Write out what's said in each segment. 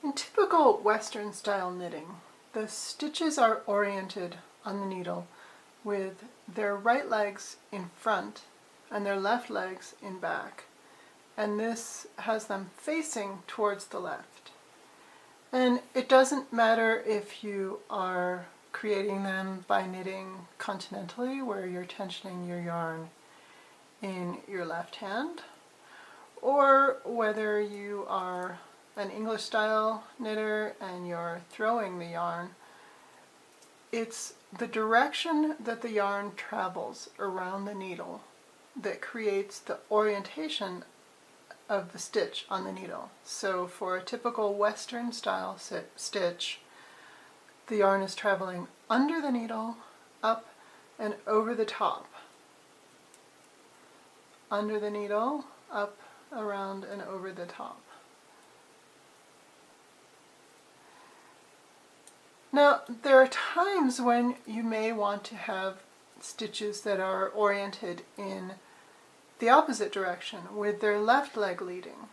In typical Western style knitting, the stitches are oriented on the needle with their right legs in front and their left legs in back, and this has them facing towards the left. And it doesn't matter if you are creating them by knitting continentally, where you're tensioning your yarn in your left hand, or whether you are an English style knitter and you're throwing the yarn. It's the direction that the yarn travels around the needle that creates the orientation of the stitch on the needle. So for a typical Western style stitch, the yarn is traveling under the needle, up and over the top. Under the needle, up, around, and over the top. Now, there are times when you may want to have stitches that are oriented in the opposite direction with their left leg leading.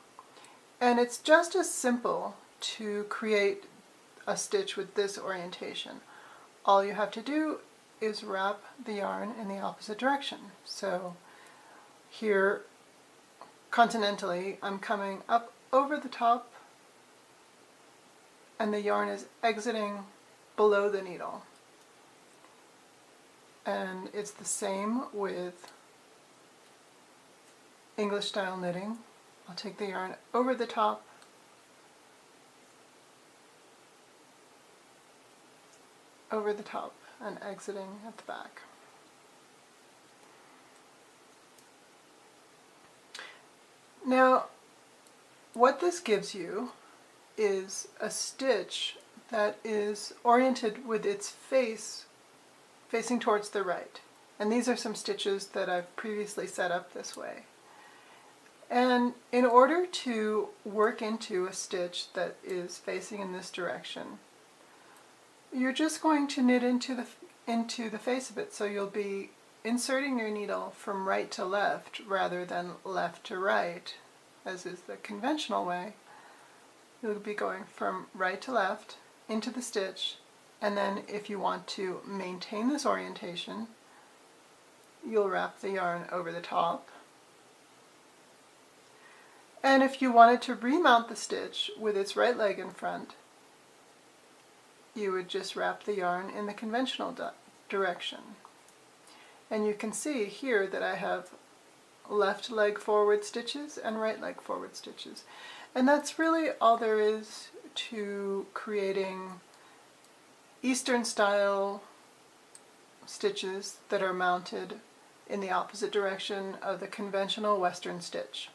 And it's just as simple to create a stitch with this orientation. All you have to do is wrap the yarn in the opposite direction. So here, continentally, I'm coming up over the top and the yarn is exiting below the needle. And it's the same with English style knitting. I'll take the yarn over the top, and exiting at the back. Now, what this gives you is a stitch that is oriented with its face facing towards the right. And these are some stitches that I've previously set up this way. And in order to work into a stitch that is facing in this direction, you're just going to knit into the face of it. So you'll be inserting your needle from right to left rather than left to right, as is the conventional way. You'll be going from right to left into the stitch, and then if you want to maintain this orientation, you'll wrap the yarn over the top. And if you wanted to remount the stitch with its right leg in front, you would just wrap the yarn in the conventional direction. And you can see here that I have left leg forward stitches and right leg forward stitches. And that's really all there is to creating Eastern style stitches that are mounted in the opposite direction of the conventional Western stitch.